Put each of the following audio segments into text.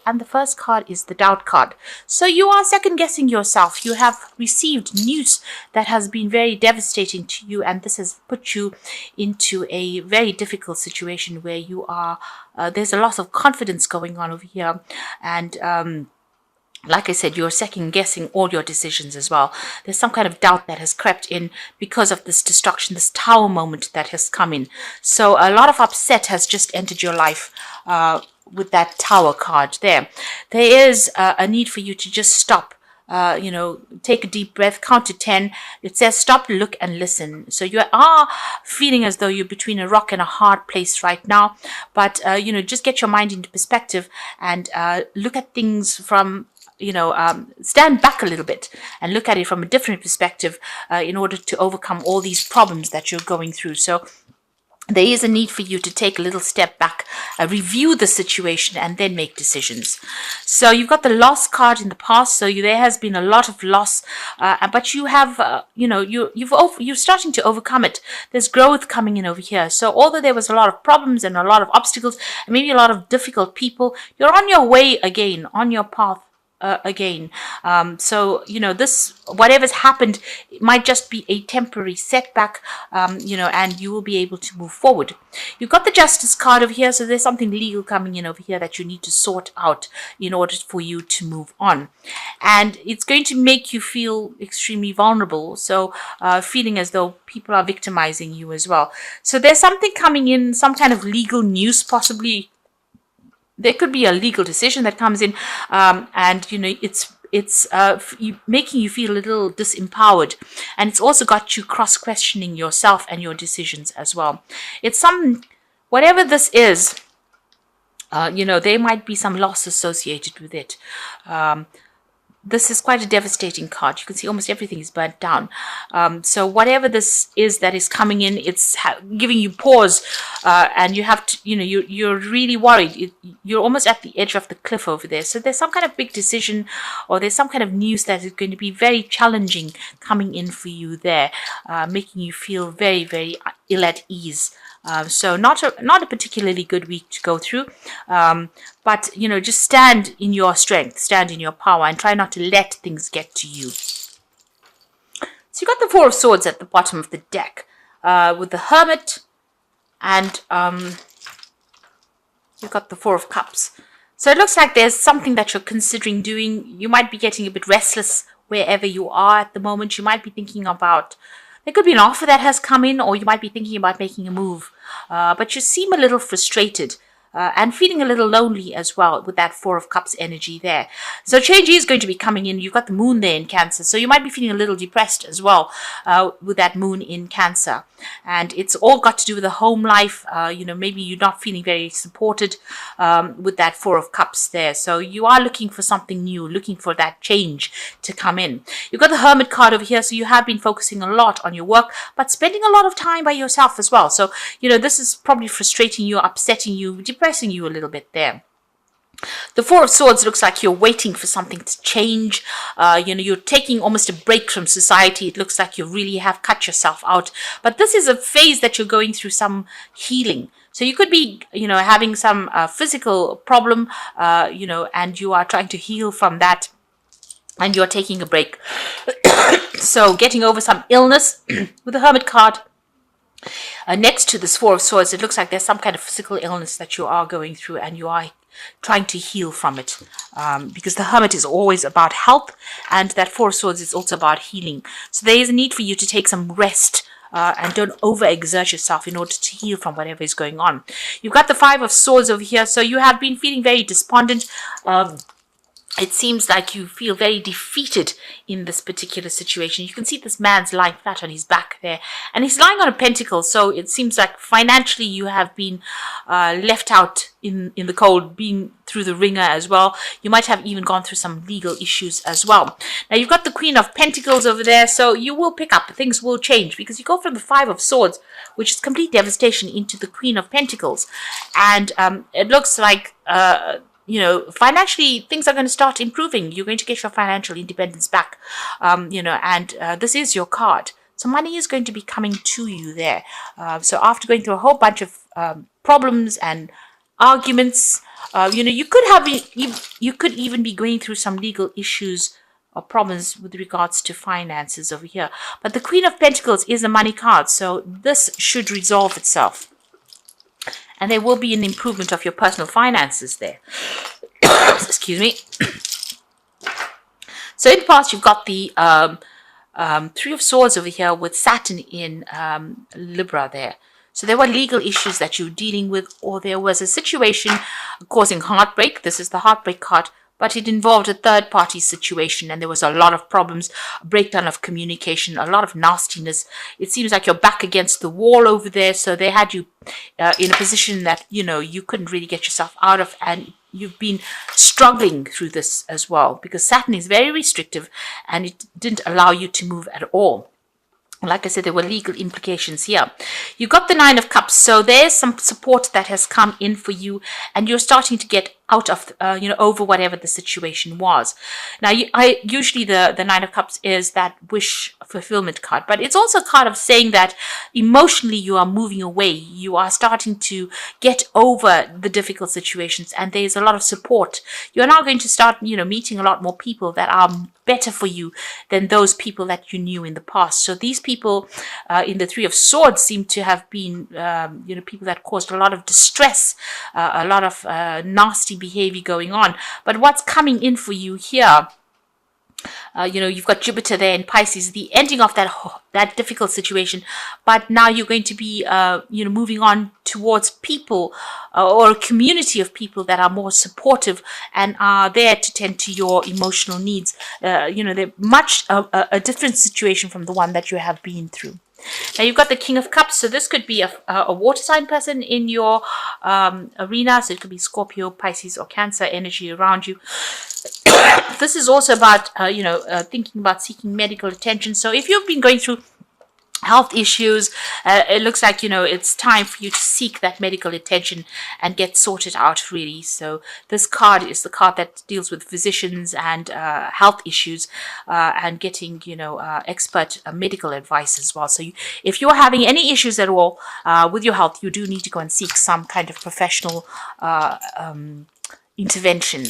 and the first card is the doubt card. So you are second guessing yourself. You have received news that has been very devastating to you, and this has put you into a very difficult situation where you are, there's a loss of confidence going on over here, and like I said, you're second guessing all your decisions as well. There's some kind of doubt that has crept in because of this destruction, this tower moment that has come in. So a lot of upset has just entered your life with that tower card there. There is a need for you to just stop. Take a deep breath, count to 10. It says stop, look, and listen. So you are feeling as though you're between a rock and a hard place right now. But, just get your mind into perspective and look at things from stand back a little bit and look at it from a different perspective in order to overcome all these problems that you're going through. So there is a need for you to take a little step back, review the situation, and then make decisions. So you've got the loss card in the past. So there has been a lot of loss, but you have, you're starting to overcome it. There's growth coming in over here. So although there was a lot of problems and a lot of obstacles, and maybe a lot of difficult people, you're on your way again, on your path again. This, whatever's happened, it might just be a temporary setback, and you will be able to move forward. You've got the Justice card over here, so there's something legal coming in over here that you need to sort out in order for you to move on. And it's going to make you feel extremely vulnerable, so feeling as though people are victimizing you as well. So there's something coming in, some kind of legal news possibly. There could be a legal decision that comes in, and it's making you feel a little disempowered, and it's also got you cross-questioning yourself and your decisions as well. It's whatever this is, there might be some loss associated with it. This is quite a devastating card. You can see almost everything is burnt down. So whatever this is that is coming in, it's giving you pause, and you have to, you're really worried. You're almost at the edge of the cliff over there. So there's some kind of big decision, or there's some kind of news that is going to be very challenging coming in for you there, making you feel very, very ill at ease. So not a particularly good week to go through, but just stand in your strength, stand in your power, and try not to let things get to you. So you got the Four of Swords at the bottom of the deck, with the Hermit, and you've got the Four of Cups. So it looks like there's something that you're considering doing. You might be getting a bit restless wherever you are at the moment. You might be thinking about, there could be an offer that has come in, or you might be thinking about making a move. But you seem a little frustrated and feeling a little lonely as well with that Four of Cups energy there. So change is going to be coming in. You've got the moon there in Cancer. So you might be feeling a little depressed as well with that moon in Cancer. And it's all got to do with the home life. Maybe you're not feeling very supported with that Four of Cups there. So you are looking for something new, looking for that change to come in. You've got the Hermit card over here. So you have been focusing a lot on your work, but spending a lot of time by yourself as well. So, this is probably frustrating you, upsetting you, depressing you a little bit there. The Four of Swords looks like you're waiting for something to change. You're taking almost a break from society. It looks like you really have cut yourself out. But this is a phase that you're going through some healing. So you could be, having some physical problem, and you are trying to heal from that, and you're taking a break. So getting over some illness with the Hermit card. Next to this Four of Swords, it looks like there's some kind of physical illness that you are going through, and you are trying to heal from it, because the Hermit is always about health, and that Four of Swords is also about healing. So there is a need for you to take some rest, and don't overexert yourself in order to heal from whatever is going on. You've got the Five of Swords over here, so you have been feeling very despondent. It seems like you feel very defeated in this particular situation. You can see this man's lying flat on his back there, and he's lying on a pentacle. So it seems like financially you have been left out in the cold, being through the ringer as well. You might have even gone through some legal issues as well. Now you've got the Queen of Pentacles over there, so you will pick up, things will change, because you go from the Five of Swords, which is complete devastation, into the Queen of Pentacles, and it looks like financially things are going to start improving. You're going to get your financial independence back, and this is your card. So money is going to be coming to you there. So after going through a whole bunch of problems and arguments, you could even be going through some legal issues or problems with regards to finances over here. But the Queen of Pentacles is a money card, so this should resolve itself. And there will be an improvement of your personal finances there. Excuse me. So in the past, you've got the Three of Swords over here with Saturn in Libra there. So there were legal issues that you were dealing with, or there was a situation causing heartbreak. This is the heartbreak card, but it involved a third-party situation, and there was a lot of problems, a breakdown of communication, a lot of nastiness. It seems like you're back against the wall over there, so they had you in a position that, you couldn't really get yourself out of, and you've been struggling through this as well, because Saturn is very restrictive, and it didn't allow you to move at all. Like I said, there were legal implications here. You got the Nine of Cups, so there's some support that has come in for you, and you're starting to get out of, over whatever the situation was. Now, usually the Nine of Cups is that wish fulfillment card, but it's also a card of saying that emotionally you are moving away. You are starting to get over the difficult situations, and there's a lot of support. You're now going to start, meeting a lot more people that are better for you than those people that you knew in the past. So these people in the Three of Swords seem to have been, people that caused a lot of distress, a lot of nasty behavior going on. But what's coming in for you here, you've got Jupiter there in Pisces, the ending of that difficult situation. But now you're going to be, moving on towards people or a community of people that are more supportive and are there to tend to your emotional needs. They're much a different situation from the one that you have been through. Now you've got the King of Cups, so this could be a water sign person in your arena. So it could be Scorpio, Pisces, or Cancer energy around you. This is also about, thinking about seeking medical attention. So if you've been going through health issues, it looks like, it's time for you to seek that medical attention and get sorted out, really. So this card is the card that deals with physicians and health issues and getting, expert medical advice as well. So if you're having any issues at all with your health, you do need to go and seek some kind of professional intervention.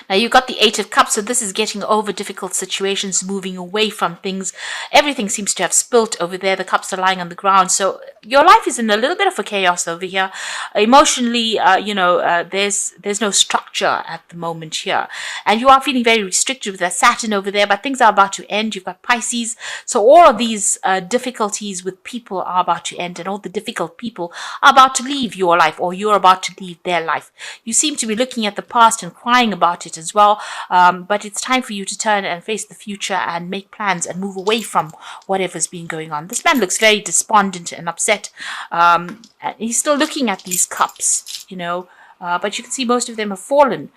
Now you've got the Eight of Cups, so this is getting over difficult situations, moving away from things. Everything seems to have spilt over there. The cups are lying on the ground. So your life is in a little bit of a chaos over here. Emotionally, there's no structure at the moment here. And you are feeling very restricted with that Saturn over there, but things are about to end. You've got Pisces. So all of these difficulties with people are about to end, and all the difficult people are about to leave your life, or you're about to leave their life. You seem to be looking at the past and crying about it as well, but it's time for you to turn and face the future and make plans and move away from whatever's been going on. This man looks very despondent and upset. And he's still looking at these cups, but you can see most of them have fallen.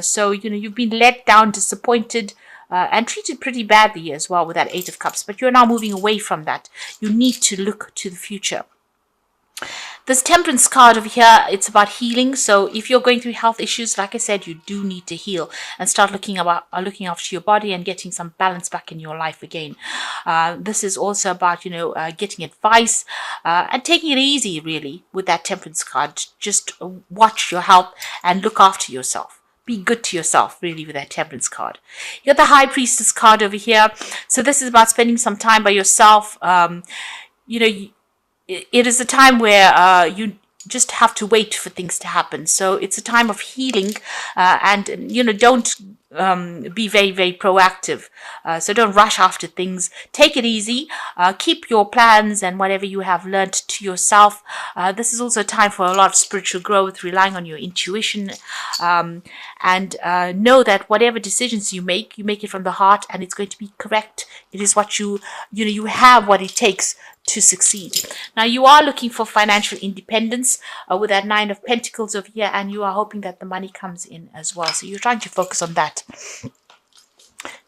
So you've been let down, disappointed, and treated pretty badly as well with that Eight of Cups, but you're now moving away from that. You need to look to the future. This Temperance card over here, it's about healing. So if you're going through health issues, like I said, you do need to heal and start looking after your body and getting some balance back in your life again. This is also about, getting advice and taking it easy, really, with that Temperance card. Just watch your health and look after yourself. Be good to yourself, really, with that Temperance card. You got the High Priestess card over here. So this is about spending some time by yourself. It is a time where you just have to wait for things to happen. So it's a time of healing, and don't be very, very proactive. So don't rush after things. Take it easy. Keep your plans and whatever you have learned to yourself. This is also a time for a lot of spiritual growth, relying on your intuition, and know that whatever decisions you make it from the heart, and it's going to be correct. It is what you have what it takes to succeed. Now you are looking for financial independence with that Nine of Pentacles over here, and you are hoping that the money comes in as well. So you're trying to focus on that.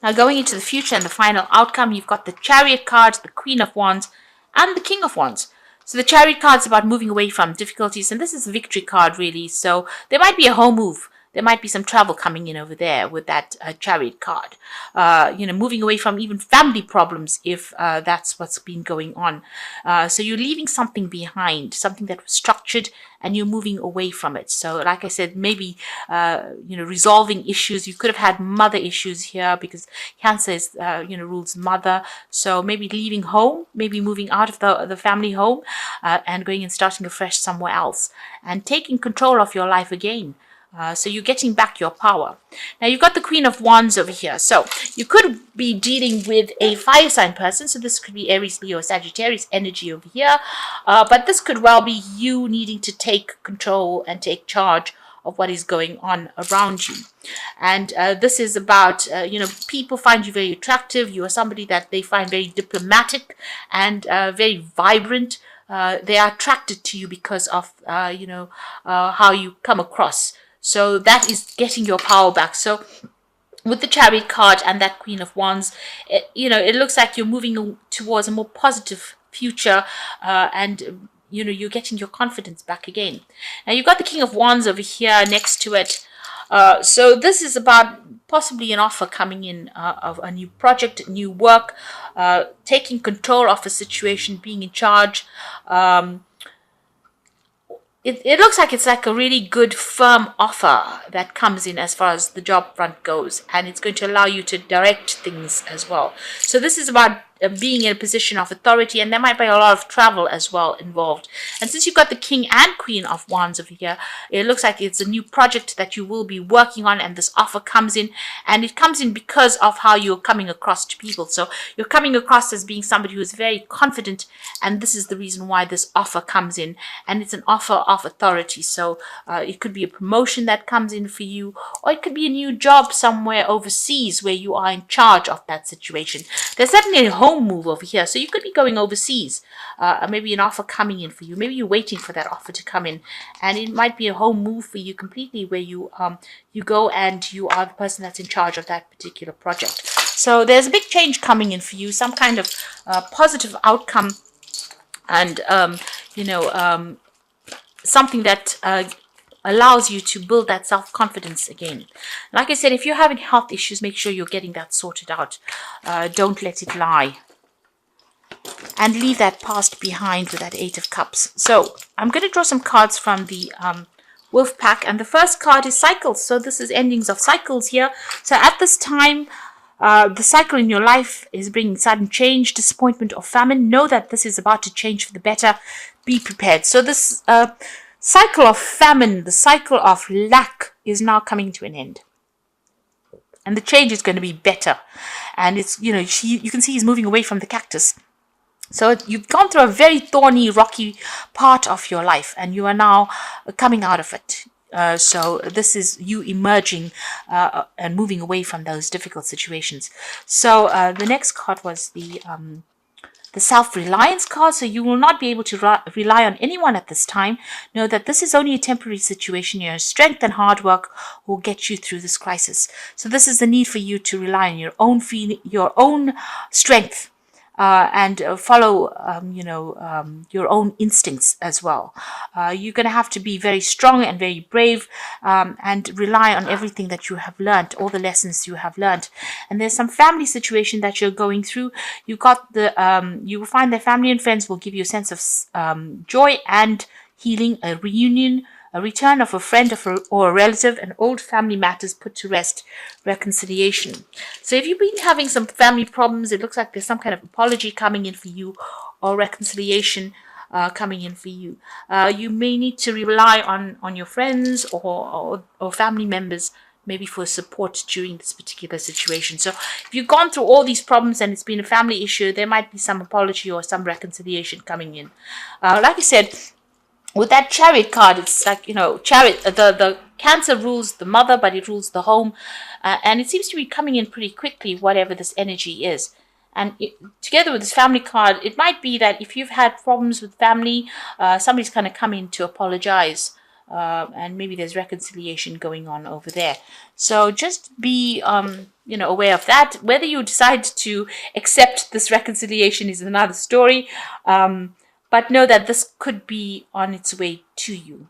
Now going into the future and the final outcome, you've got the Chariot card, the Queen of Wands, and the King of Wands. So the Chariot card is about moving away from difficulties, and this is a victory card, really. So there might be a home move there might be some travel coming in over there with that Chariot card. Moving away from even family problems if that's what's been going on. So you're leaving something behind, something that was structured, and you're moving away from it. So like I said, maybe, resolving issues. You could have had mother issues here because Cancer is, rules mother. So maybe leaving home, maybe moving out of the family home and going and starting afresh somewhere else and taking control of your life again. So you're getting back your power. Now you've got the Queen of Wands over here. So you could be dealing with a fire sign person. So this could be Aries, Leo, Sagittarius energy over here. But this could well be you needing to take control and take charge of what is going on around you. And this is about, people find you very attractive. You are somebody that they find very diplomatic and very vibrant. They are attracted to you because of, how you come across. So that is getting your power back. So with the Chariot card and that Queen of Wands, it looks like you're moving towards a more positive future and you're getting your confidence back again. Now you've got the King of Wands over here next to it. So this is about possibly an offer coming in of a new project, new work, taking control of a situation, being in charge. It looks like it's like a really good firm offer that comes in as far as the job front goes, and it's going to allow you to direct things as well. So this is about being in a position of authority, and there might be a lot of travel as well involved. And since you've got the King and Queen of Wands over here, it looks like it's a new project that you will be working on, and this offer comes in, and it comes in because of how you're coming across to people. So you're coming across as being somebody who is very confident, and this is the reason why this offer comes in, and it's an offer of authority. So it could be a promotion that comes in for you, or it could be a new job somewhere overseas where you are in charge of that situation. There's certainly a home move over here, so you could be going overseas, maybe an offer coming in for you. Maybe you're waiting for that offer to come in, and it might be a home move for you completely, where you go and you are the person that's in charge of that particular project. So there's a big change coming in for you, some kind of positive outcome, and something that allows you to build that self-confidence again. Like I said, if you're having health issues, make sure you're getting that sorted out. Don't let it lie. And leave that past behind with that Eight of Cups. So I'm going to draw some cards from the Wolf Pack. And the first card is cycles. So this is endings of cycles here. So at this time, the cycle in your life is bringing sudden change, disappointment, or famine. Know that this is about to change for the better. Be prepared. So this cycle of famine, the cycle of lack is now coming to an end. And the change is going to be better. And it's, you can see he's moving away from the cactus. So you've gone through a very thorny, rocky part of your life, and you are now coming out of it. So this is you emerging and moving away from those difficult situations. So the next card was the self-reliance card. So you will not be able to rely on anyone at this time. Know that this is only a temporary situation. Your strength and hard work will get you through this crisis. So this is the need for you to rely on your own feeling, your own strength. And follow, your own instincts as well. You're going to have to be very strong and very brave and rely on everything that you have learned, all the lessons you have learned. And there's some family situation that you're going through. You will find that family and friends will give you a sense of joy and healing, a reunion, a return of a friend or a relative, and old family matters put to rest, reconciliation. So if you've been having some family problems, it looks like there's some kind of apology coming in for you, or reconciliation coming in for you. You may need to rely on your friends or family members, maybe for support during this particular situation. So if you've gone through all these problems and it's been a family issue, there might be some apology or some reconciliation coming in. Like I said, with that Chariot card, it's like, Chariot, the Cancer rules the mother, but it rules the home. And it seems to be coming in pretty quickly, whatever this energy is. And together with this family card, it might be that if you've had problems with family, somebody's kind of come in to apologize. And maybe there's reconciliation going on over there. So just be, aware of that. Whether you decide to accept this reconciliation is another story. but know that this could be on its way to you.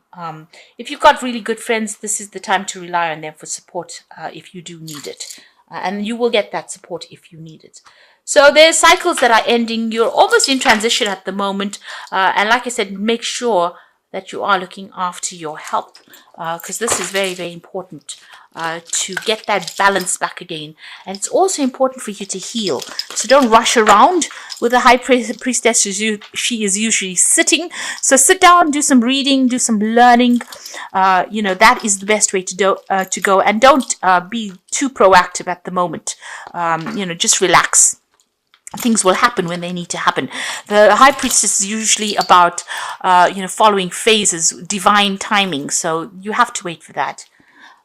If you've got really good friends, this is the time to rely on them for support if you do need it. And you will get that support if you need it. So there's cycles that are ending. You're almost in transition at the moment. And like I said, make sure that you are looking after your health, because this is very, very important to get that balance back again. And it's also important for you to heal. So don't rush around with the high priestess. She is usually sitting. So sit down, do some reading, do some learning. That is the best way to go. And don't be too proactive at the moment. Just relax. Things will happen when they need to happen. The high priestess is usually about, following phases, divine timing. So you have to wait for that.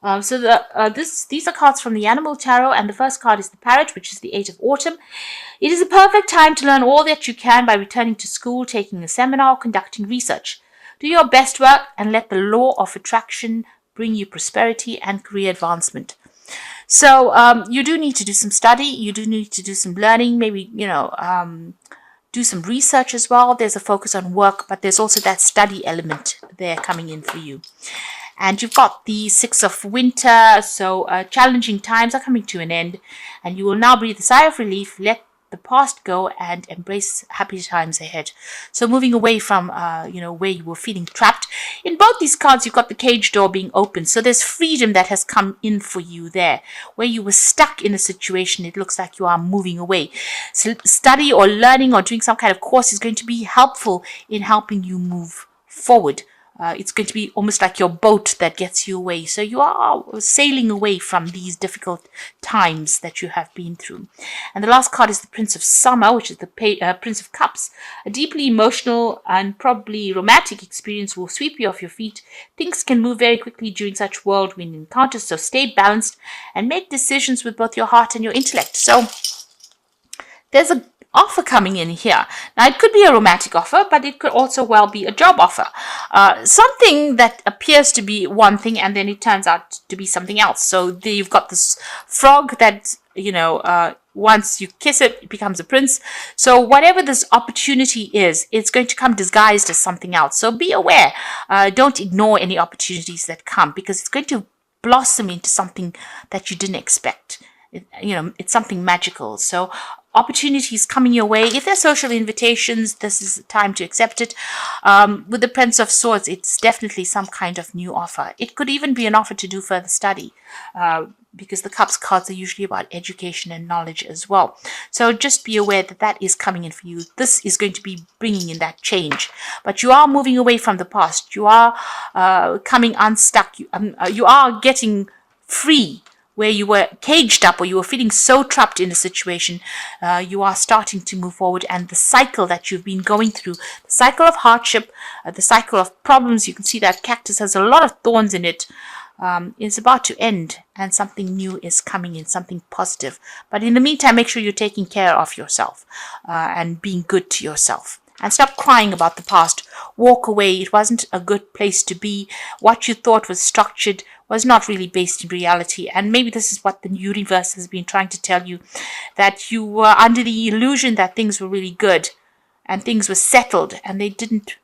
These are cards from the Animal Tarot, and the first card is the Parrot, which is the Eight of Autumn. It is a perfect time to learn all that you can by returning to school, taking a seminar, conducting research. Do your best work and let the law of attraction bring you prosperity and career advancement. So you do need to do some study. You do need to do some learning. Maybe, do some research as well. There's a focus on work, but there's also that study element there coming in for you. And you've got the Six of Winter. So challenging times are coming to an end. And you will now breathe a sigh of relief, let the past go, and embrace happy times ahead. So moving away from, where you were feeling trapped. In both these cards, you've got the cage door being open. So there's freedom that has come in for you there. Where you were stuck in a situation, it looks like you are moving away. So study or learning or doing some kind of course is going to be helpful in helping you move forward. It's going to be almost like your boat that gets you away. So you are sailing away from these difficult times that you have been through. And the last card is the Prince of Summer, which is the Prince of Cups. A deeply emotional and probably romantic experience will sweep you off your feet. Things can move very quickly during such whirlwind encounters, so stay balanced and make decisions with both your heart and your intellect. So there's a offer coming in here. Now, it could be a romantic offer, but it could also well be a job offer. Something that appears to be one thing and then it turns out to be something else. So there you've got this frog that, once you kiss it, it becomes a prince. So whatever this opportunity is, it's going to come disguised as something else. So be aware. Don't ignore any opportunities that come, because it's going to blossom into something that you didn't expect. It's something magical. So opportunities coming your way. If there's social invitations, this is the time to accept it. With the Prince of Swords, it's definitely some kind of new offer. It could even be an offer to do further study, because the Cups cards are usually about education and knowledge as well. So just be aware that that is coming in for you. This is going to be bringing in that change. But you are moving away from the past. You are coming unstuck. You are getting free. Where you were caged up or you were feeling so trapped in a situation, you are starting to move forward. And the cycle that you've been going through, the cycle of hardship, the cycle of problems, you can see that cactus has a lot of thorns in it, is about to end, and something new is coming in, something positive. But in the meantime, make sure you're taking care of yourself and being good to yourself. And stop crying about the past. Walk away. It wasn't a good place to be. What you thought was structured was not really based in reality. And maybe this is what the universe has been trying to tell you, that you were under the illusion that things were really good and things were settled, and they didn't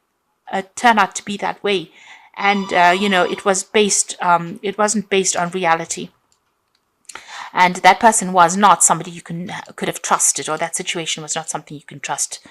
turn out to be that way. And, it wasn't based on reality. And that person was not somebody you could have trusted, or that situation was not something you can trust